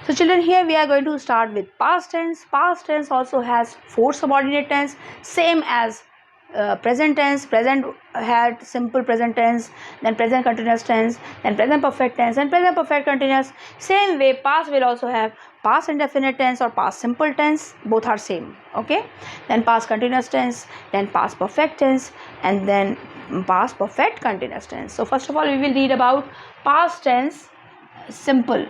So children, here we are going to start with past tense. Past tense also has 4 subordinate tense, same as present tense. Present had simple present tense, then present continuous tense, then present perfect tense, and present perfect continuous. Same way past will also have past indefinite tense or past simple tense, both are same. Okay, then past continuous tense, then past perfect tense, and then past perfect continuous tense. So first of all we will read about past tense simple,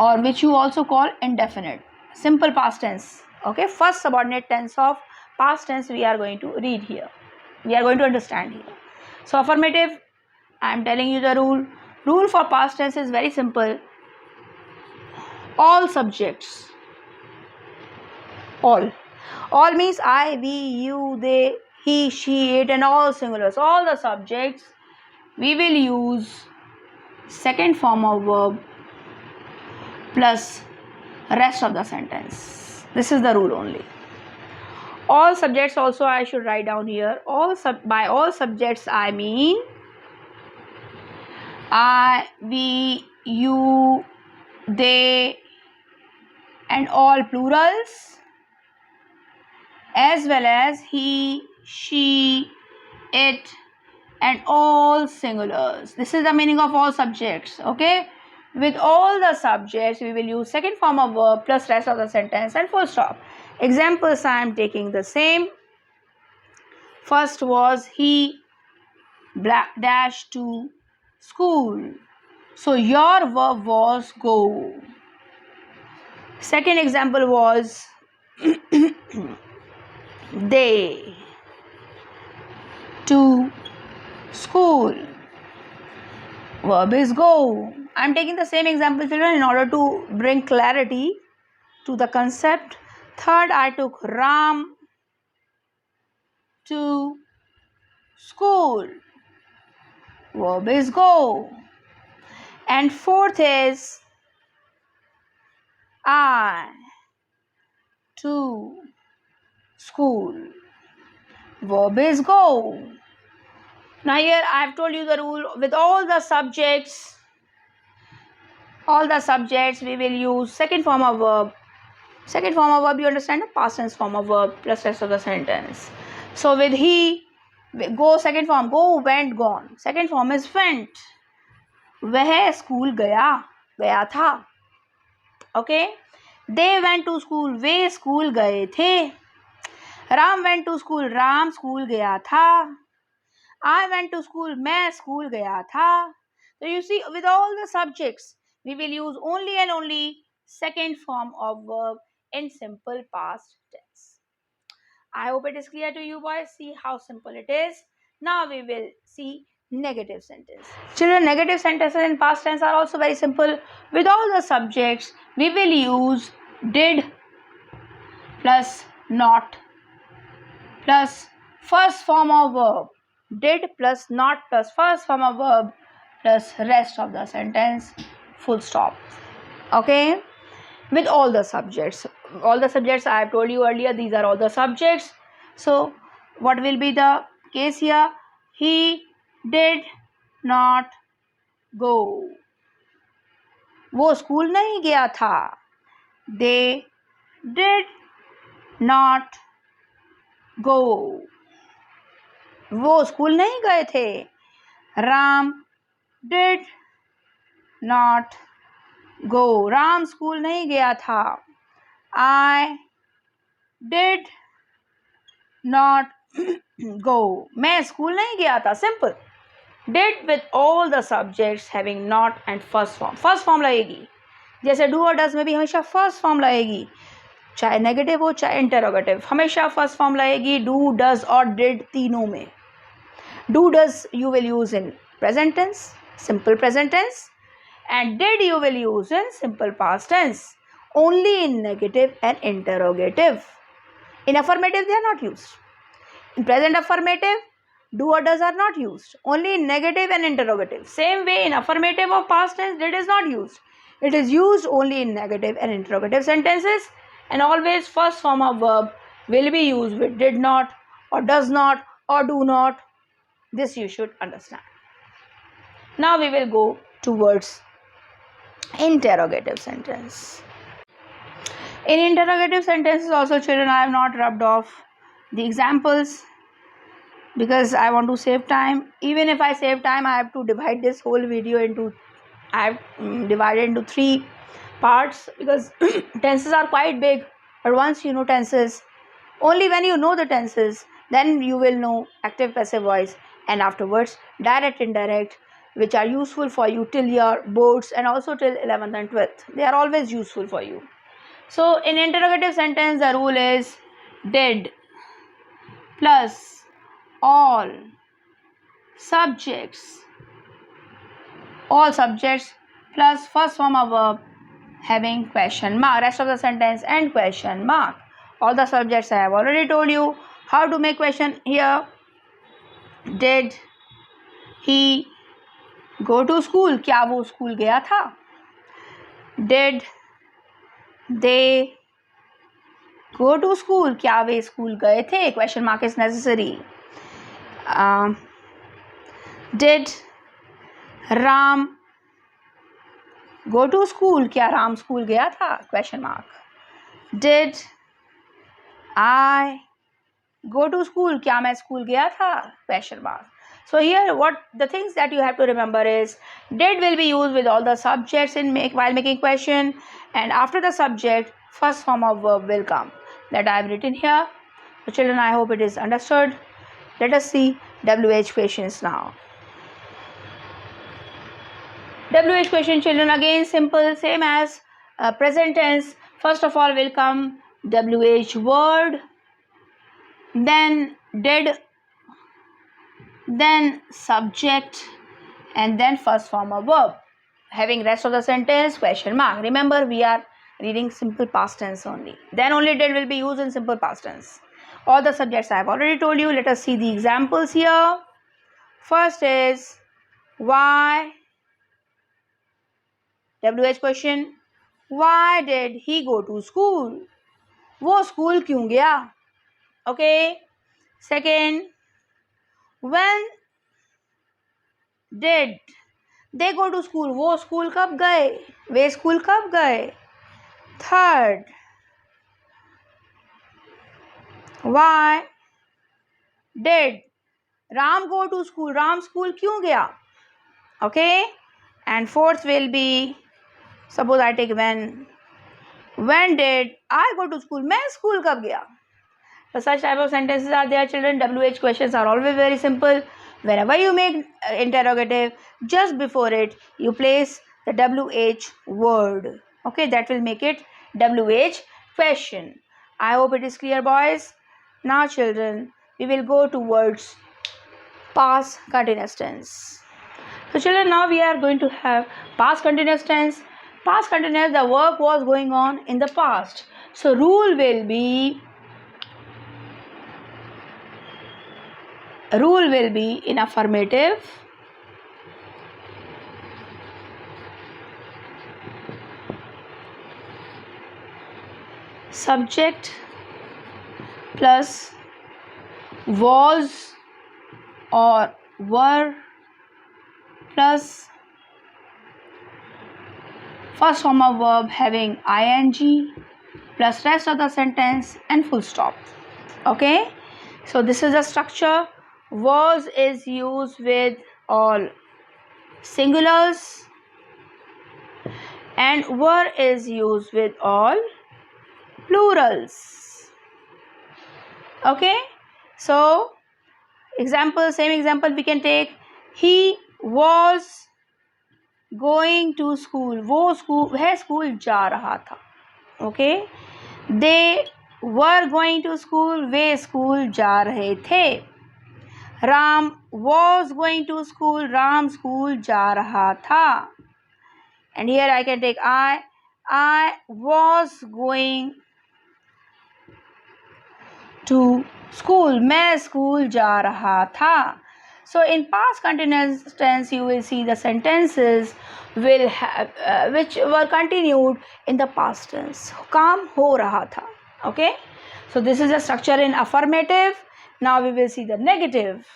or which you also call indefinite, simple past tense. Okay, first subordinate tense of past tense we are going to read here, we are going to understand here. So affirmative, I am telling you the rule for past tense is very simple. All subjects, all means I, we, you, they, he, she, it, and all singulars, all the subjects we will use second form of verb plus rest of the sentence. This is the rule only. All subjects also I should write down here. By all subjects I mean I, we, you, they, and all plurals, as well as he, she, it, and all singulars. This is the meaning of all subjects. Okay, with all the subjects we will use second form of verb plus rest of the sentence and full stop. Examples I am taking the same. First was he dash to school, so your verb was go. Second example was they to school, verb is go. I am taking the same example, children, in order to bring clarity to the concept. Third, I took Ram to school, verb is go. And fourth is I to school, verb is go. Now here I have told you the rule. With all the subjects we will use second form of verb. Second form of verb, you understand, the past tense form of verb plus rest of the sentence. So with he, go, second form, go, went, gone. Second form is went. वह school गया था. Okay, they went to school, way school गए थे. Ram went to school, Ram school गया था. I went to school, मैं school गया था. So you see, with all the subjects we will use only and only second form of verb in simple past tense. I hope it is clear to you boys. See how simple it is. Now we will see negative sentence. Children, negative sentences in past tense are also very simple. With all the subjects we will use did plus not plus first form of verb. Did plus not plus first form of verb plus rest of the sentence, full stop. Okay, with all the subjects I have told you earlier, these are all the subjects. So what will be the case here? He did not go, वो school नहीं गया था. They did not go, वो school नहीं गए थे. Ram did not go, Ram school नहीं गया था. I did not go, मैं स्कूल नहीं गया था. Simple. Did with all the subjects having not and first form. First form लगेगी, जैसे do और does में भी हमेशा first form लगेगी, चाहे negative हो चाहे interrogative, हमेशा first form लगेगी. Do, does और did तीनों में. Do, does you will use in present tense, simple present tense, and did you will use in simple past tense. Only in negative and interrogative. In affirmative they are not used. In present affirmative, do or does are not used. Only in negative and interrogative. Same way in affirmative of past tense, did is not used. It is used only in negative and interrogative sentences, and always first form of verb will be used with did not or does not or do not. This you should understand. Now we will go towards interrogative sentence. In interrogative sentences also, children, I have not rubbed off the examples because I want to save time. Even if I save time, I have to divide this whole video into, I have divided into 3 parts because tenses are quite big. But once you know tenses, only when you know the tenses, then you will know active passive voice, and afterwards direct indirect, which are useful for you till your boards and also till 11th and 12th. They are always useful for you. So in interrogative sentence, the rule is did plus all subjects plus first form of verb having question mark. Rest of the sentence and question mark. All the subjects I have already told you how to make question here. Did he go to school? क्या वो school गया था? Did they go to school? क्या वे school गए थे? Question mark is necessary. Did Ram go to school? क्या Ram school गया था? Question mark. Did I go to school? क्या मैं स्कूल गया था? Question mark. So here what the things that you have to remember is did will be used with all the subjects while making question, and after the subject first form of verb will come, that I have written here. So children, I hope it is understood. Let us see WH questions now. WH question, children, again simple, same as present tense. First of all will come WH word, then did, then subject, and then first form of verb having rest of the sentence question mark. Remember, we are reading simple past tense only. Then only did will be used in simple past tense. All the subjects I have already told you. Let us see the examples here. First is why, WH question, why did he go to school? वो school क्यों गया? Okay. Second, when did they go to school? वो school कब गए? वे school कब गए? Third, why did Ram go to school? Ram school क्यों गया? Okay. And fourth will be, suppose I take when did I go to school? मैं school कब गया? So such type of sentences are there, children. WH questions are always very simple. Whenever you make interrogative, just before it you place the WH word. Okay, that will make it WH question. I hope it is clear, boys. Now children, we will go towards past continuous tense. So children, now we are going to have past continuous tense. Past continuous, the work was going on in the past. So rule will be in affirmative, subject plus was or were plus first form of verb having ing plus rest of the sentence and full stop. Okay, so this is the structure. Was is used with all singulars and were is used with all plurals. Okay, so same example we can take. He was going to school. वह school जा रहा था. Okay, they were going to school. Way school जा रहे थे. Ram was going to school. Ram school जा रहा था. And here I can take I was going to school. मैं स्कूल जा रहा था. So in past continuous tense you will see the sentences will have which were continued in the past tense. काम हो रहा था. Okay, so this is the structure in affirmative. Now we will see the negative.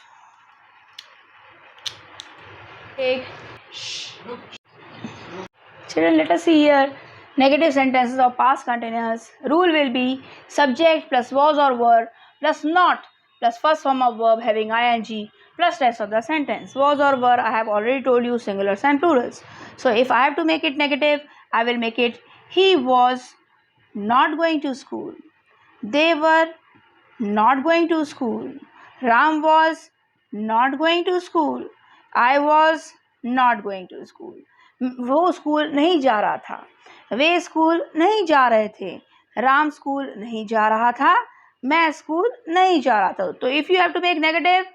Children, let us see here. Negative sentences of past continuous. Rule will be subject plus was or were plus not plus first form of verb having ing plus rest of the sentence. Was or were, I have already told you, singulars and plurals. So if I have to make it negative, I will make it he was not going to school. They were not going to school. Ram was not going to school. I was not going to school. वो school नहीं जा रहा था. वे school नहीं जा रहे थे. Ram school नहीं जा रहा था. मैं स्कूल नहीं जा रहा था. तो if you have to make negative,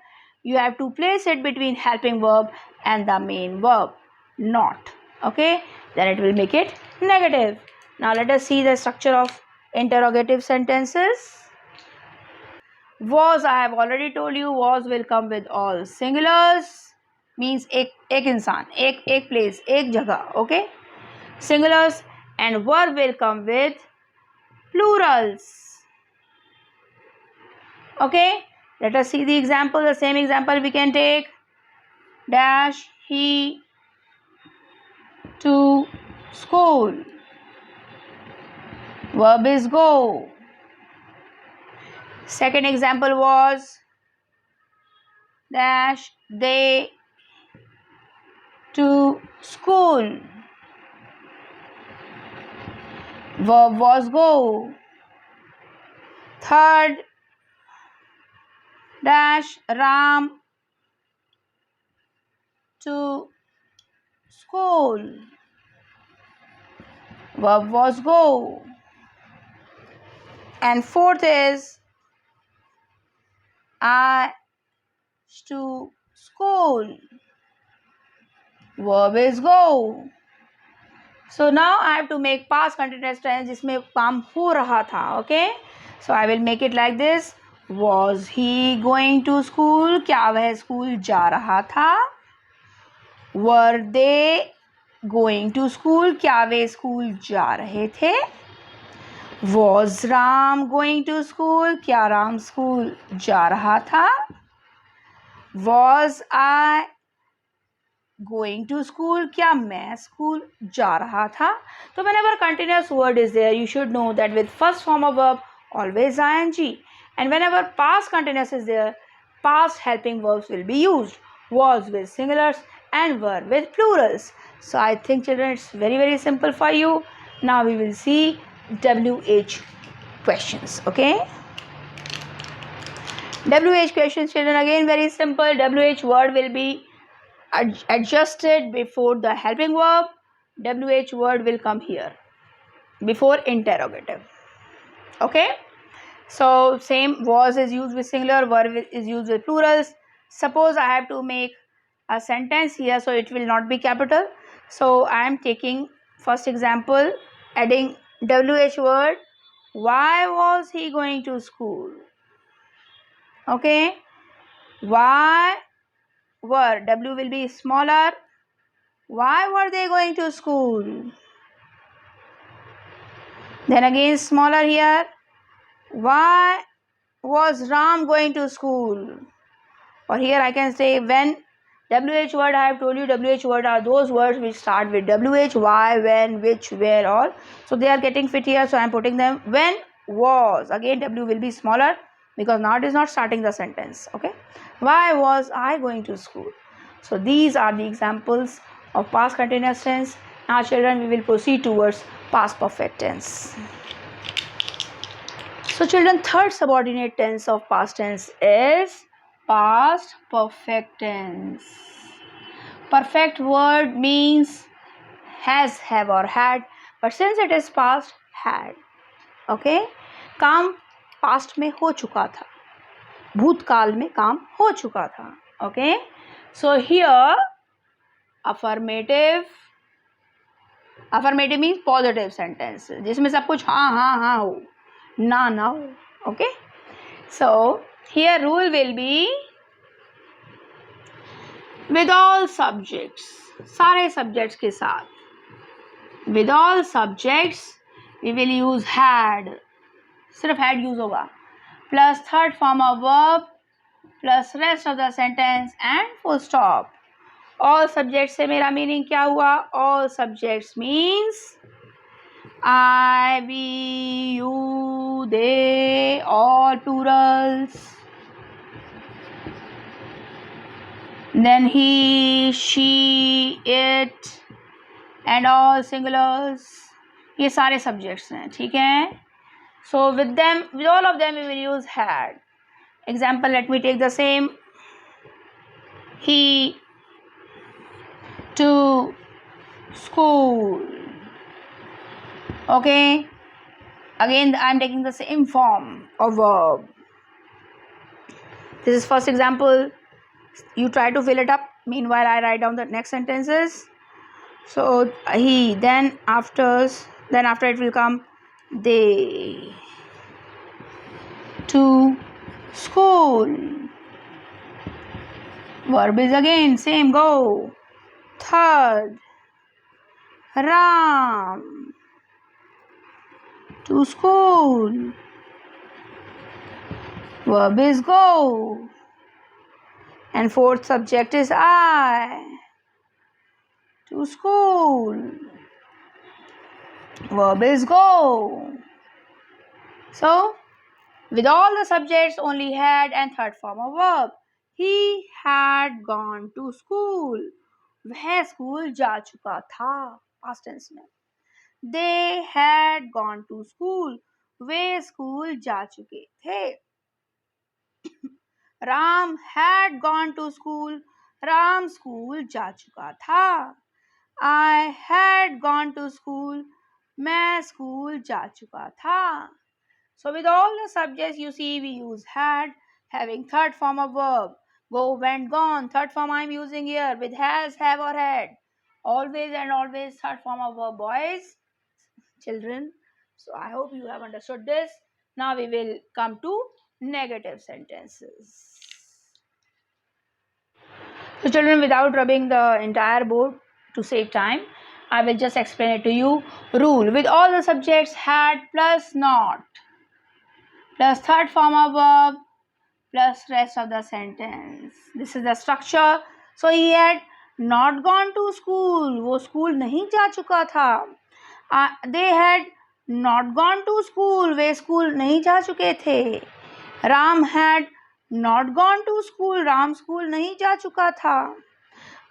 you have to place it between helping verb and the main verb, not. Okay, then it will make it negative. Now let us see the structure of interrogative sentences. Was, I have already told you, was will come with all singulars, means एक इंसान, एक place, एक जगह. Okay, singulars. And were will come with plurals. Okay, let us see the example. The same example we can take. Dash he to school. Verb is go. Second example was dash they to school. Verb was go. Third, dash Ram to school. Verb was go. And fourth is I to school. Verb is go. So now I have to make past continuous tense जिसमें काम हो रहा था. Okay, so I will make it like this. Was he going to school? क्या वह school जा रहा था? Were they going to school? क्या वे स्कूल जा रहे थे? Was Ram going to school? क्या राम स्कूल जा रहा था? Was I going to school? क्या मैं स्कूल जा रहा था? So whenever continuous word is there, you should know that with first form of verb always ing, and whenever past continuous is there, past helping verbs will be used. Was with singulars and were with plurals. So I think, children, it's very simple for you. Now we will see WH questions. Okay, WH questions, children, again very simple. WH word will be adjusted before the helping verb. WH word will come here before interrogative. Okay, so same, was is used with singular, were is used with plurals. Suppose I have to make a sentence here, so it will not be capital. So I am taking first example, adding WH word. Why was he going to school? Okay, why were, W will be smaller. Why were they going to school? Then again smaller here. Why was Ram going to school? Or here I can say when. WH word, I have told you, WH word are those words which start with WH, why, when, which, where, all. So they are getting fit here, so I am putting them. When, was, again W will be smaller because now it is not starting the sentence. Okay, why was I going to school? So these are the examples of past continuous tense. Now children, we will proceed towards past perfect tense. So children, third subordinate tense of past tense is past perfect tense. Perfect word means has, have or had, but since it is past, had. Okay, काम past में हो चुका था, भूतकाल में काम हो चुका था. Okay, so here affirmative means positive sentence जिसमें सब कुछ हाँ हो, ना हो. Okay, so here rule will be with all subjects, सारे subjects के साथ. With all subjects we will use had, सिर्फ had use होगा, plus third form of verb plus rest of the sentence and full stop. all subjects से मेरा meaning क्या हुआ? all subjects means I, we, you, they, all plurals. Then he, she, it and all singulars. ये सारे subjects हैं, ठीक है? So with them, with all of them we will use had. Example, let me take the same. He to school. Okay. Again, I am taking the same form of verb. This is first example. You try to fill it up. Meanwhile, I write down the next sentences. So he, then after it will come they to school. Verb is again same, go. Third, Ram to school. Verb is go. And fourth subject is I to school. Verb is go. So with all the subjects only had and third form of verb. He had gone to school. वह school जा चुका था. Past tense में. They had gone to school. Way school जा चुके थे. Ram had gone to school. Ram school जा चुका था. I had gone to school. मैं स्कूल जा चुका था. So with all the subjects you see we use had, having third form of verb. Go, went, gone. Third form I am using here with has, have or had. Always and always third form of verb, boys, children. So I hope you have understood this. Now we will come to negative sentences. So children, without rubbing the entire board to save time, I will just explain it to you. Rule: with all the subjects had plus not plus third form of verb plus rest of the sentence. This is the structure. So he had not gone to school. वो school नहीं जा चुका था. They had not gone to school. Way school नहीं जा चुके थे. Ram had not gone to school. Ram school नहीं जा चुका था.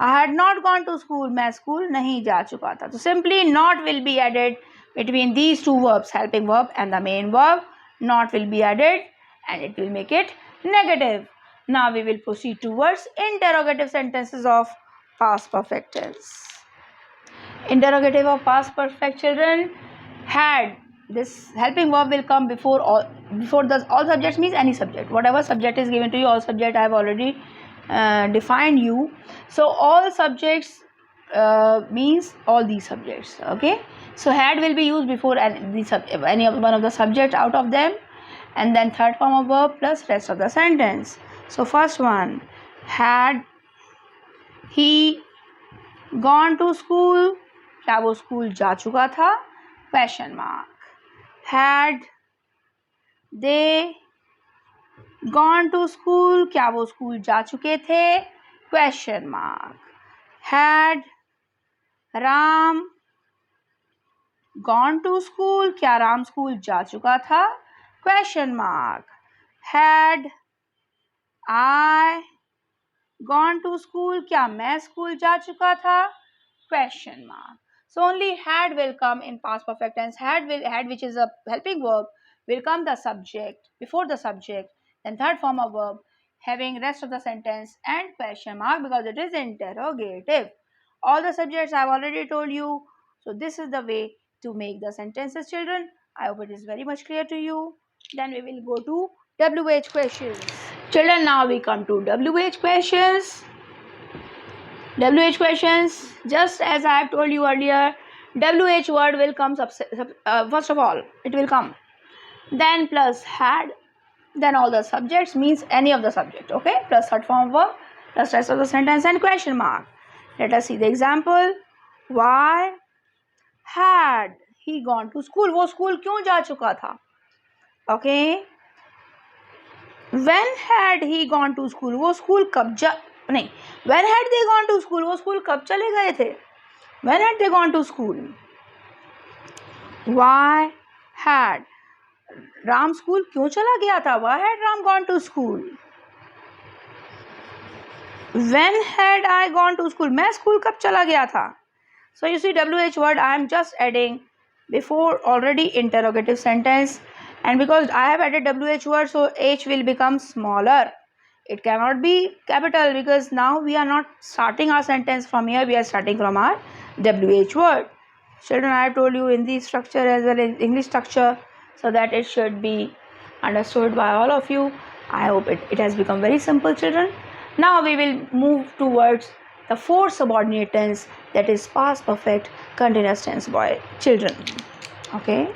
I had not gone to school. मैं स्कूल नहीं जा चुका था. So simply not will be added between these two verbs, helping verb and the main verb. Not will be added and it will make it negative. Now we will proceed towards interrogative sentences of past perfect tense. Interrogative of past perfect, children. Had, this helping verb will come before all subjects means any subject. Whatever subject is given to you, all subject I have already defined you. So all subjects means all these subjects. Okay. So had will be used before any one of the subject out of them, and then third form of verb plus rest of the sentence. So first one, had he gone to school? क्या वो school जा चुका था? Question mark. Had they gone to school? क्या वो school जा चुके थे? Question mark. Had Ram gone to school? क्या राम स्कूल जा चुका था? Question mark. Had I gone to school? क्या मैं स्कूल जा चुका था? Question mark. So only had will come in past perfect tense. Had, which is a helping verb, will come the subject before the subject, then third form of verb having rest of the sentence and question mark because it is interrogative. All the subjects I have already told you. So this is the way to make the sentences, children. I hope it is very much clear to you. Then we will go to WH questions. Children, now we come to WH questions. WH questions, just as I have told you earlier, WH word will come first of all, it will come. Then plus had, then all the subjects means any of the subject, okay? Plus third form of verb, plus rest of the sentence and question mark. Let us see the example. Why had he gone to school? वो school क्यों जा चुका था? Okay. When had he gone to school? वो school कब नहीं, when had they gone to school, वो school कब चले गए थे? When had they gone to school? Why had Ram school क्यों चला गया था? Why had Ram gone to school? When had I gone to school? मैं स्कूल कब चला गया था? So you see WH word I am just adding before already interrogative sentence, and because I have added WH word, so H will become smaller. It cannot be capital because now we are not starting our sentence from here, we are starting from our WH word. Children, I have told you Hindi structure as well as English structure, so that it should be understood by all of you. I hope it has become very simple, children. Now we will move towards the fourth subordinate tense, that is past perfect continuous tense, children. Okay.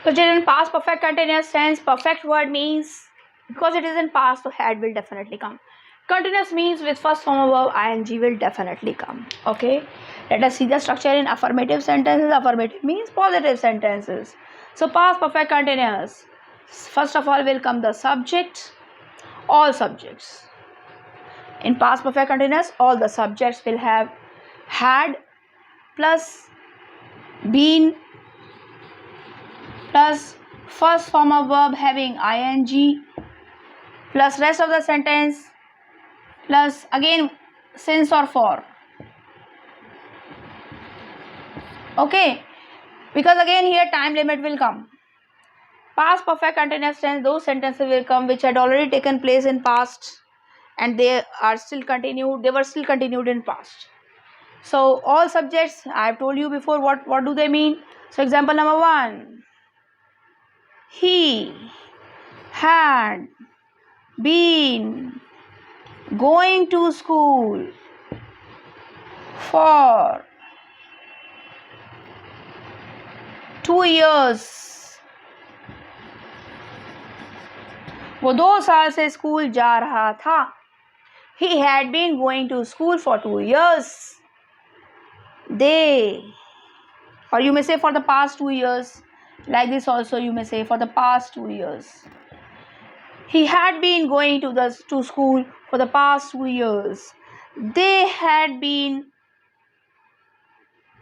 So children, past perfect continuous tense, perfect word means, because it is in past, so had will definitely come. Continuous means with first form of verb ing will definitely come. Okay. Let us see the structure in affirmative sentences. Affirmative means positive sentences. So past perfect continuous, first of all will come the subject, all subjects. In past perfect continuous, all the subjects will have had plus been plus first form of verb having ing plus rest of the sentence plus again since or for. Okay, because again here time limit will come. Past perfect continuous tense, those sentences will come which had already taken place in past and they were still continued in past. So all subjects, I have told you before what do they mean. So example number 1, he had been going to school for 2 years. वो 2 साल से school जा रहा था. He had been going to school for 2 years. They, or you may say for the past 2 years. Like this also you may say for the past 2 years. He had been going to school for the past 2 years. They had been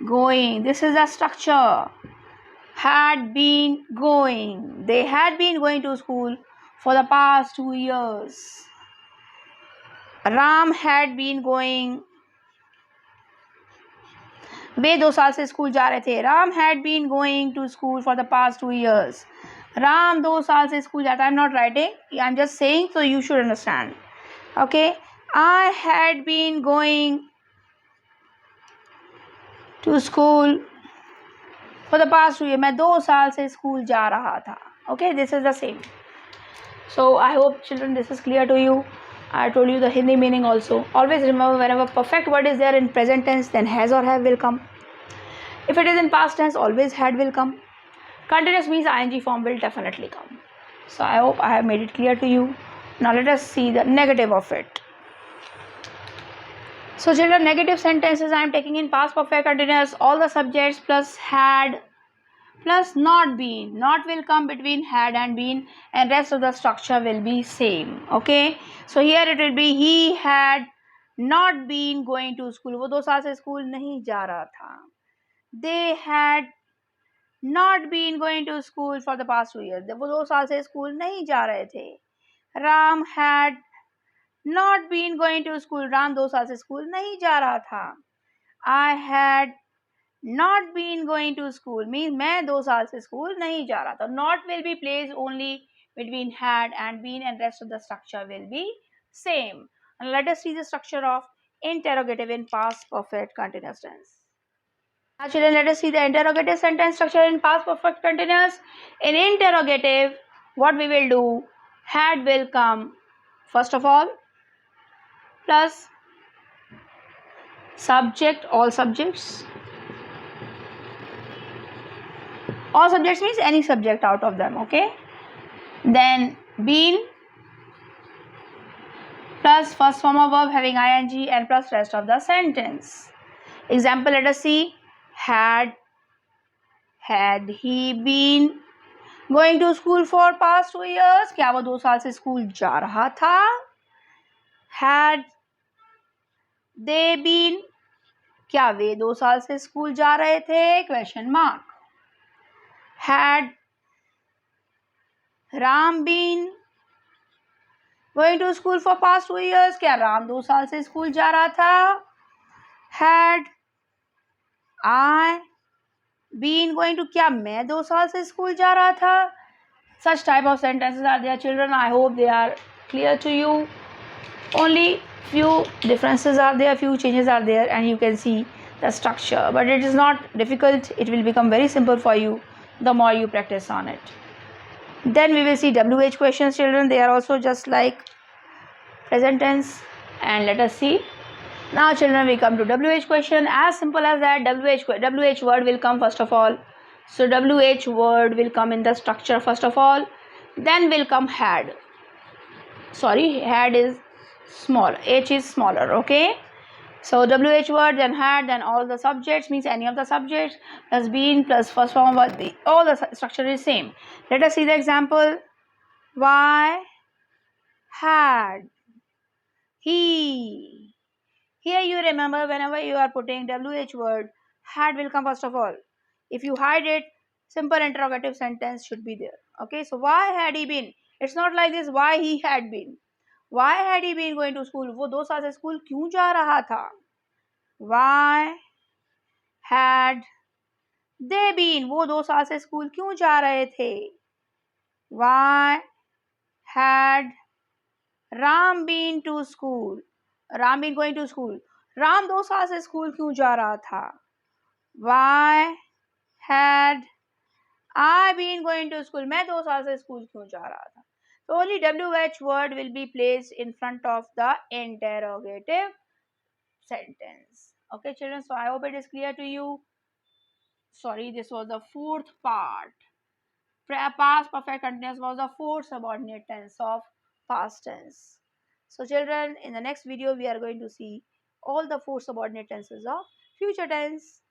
going. This is the structure. Had been going. They had been going to school for the past 2 years. Ram had been going. वे 2 साल से school जा रहे थे. Ram had been going to school for the past 2 years. Ram 2 साल से school जाता. I am not writing. I am just saying so you should understand. Okay. I had been going to school for the past 2 years. मैं 2 साल से school जा रहा था. Okay. This is the same. So I hope children this is clear to you. I told you the Hindi meaning also. Always remember whenever perfect word is there in present tense, then has or have will come. If it is in past tense, always had will come. Continuous means ing form will definitely come. So I hope I have made it clear to you. Now let us see the negative of it. So children, negative sentences I am taking in past perfect continuous, all the subjects plus had plus not been. Not will come between had and been, and rest of the structure will be same. Okay. So here it will be he had not been going to school. वो 2 साल से school नहीं जा रहा था. They had not been going to school for the past 2 years. वो 2 साल से स्कूल नहीं जा रहे थे. Ram had not been going to school. Ram 2 साल से स्कूल नहीं जा रहा था. I had not been going to school means मैं 2 साल से स्कूल नहीं जा रहा था. Not will be placed only between had and been, and rest of the structure will be same. And let us see the structure of interrogative in past perfect continuous tense. Now children, let us see the interrogative sentence structure in past perfect continuous. In interrogative, what we will do, had will come first of all plus subject, all subjects. All subjects means any subject out of them. Okay. Then been plus first form of verb having ing and plus rest of the sentence. Example, let us see. Had he been going to school for past 2 years? क्या वो 2 साल से school जा रहा था? Had they been, क्या वे 2 साल से स्कूल जा रहे थे? Question mark. Had Ram been going to school for past 2 years? क्या राम 2 साल से स्कूल जा रहा था? Had I been going to, क्या मैं 2 साल से स्कूल जा रहा था? Such type of sentences are there, children. I hope they are clear to you. Only few differences are there, few changes are there, and you can see the structure. But it is not difficult. It will become very simple for you the more you practice on it. Then we will see WH questions, children. They are also just like present tense. And let us see. Now, children, we come to WH question. As simple as that, WH word will come first of all. So, WH word will come in the structure first of all. Then will come had. Sorry, had is small. H is smaller. Okay. So, WH word, then had, then all the subjects, means any of the subjects, plus been, plus first form of the, all the structure is same. Let us see the example. Why had he? Here you remember, whenever you are putting WH word, had will come first of all. If you hide it, simple interrogative sentence should be there. Okay, so why had he been? It's not like this, why he had been. Why had he been going to school? वो 2 साल से school क्यों जा रहा था? Why had they been? वो 2 साल से स्कूल क्यों जा रहे थे? Why had Ram been to school? Ram been going to school. Ram 2 साल से स्कूल क्यों जा रहा था? Why had I been going to school? मैं 2 साल से स्कूल क्यों जा रहा था? So only WH word will be placed in front of the interrogative sentence. Okay, children. So I hope it is clear to you. Sorry, this was the fourth part. Past perfect continuous was the fourth subordinate tense of past tense. So children, in the next video we are going to see all the four subordinate tenses of future tense.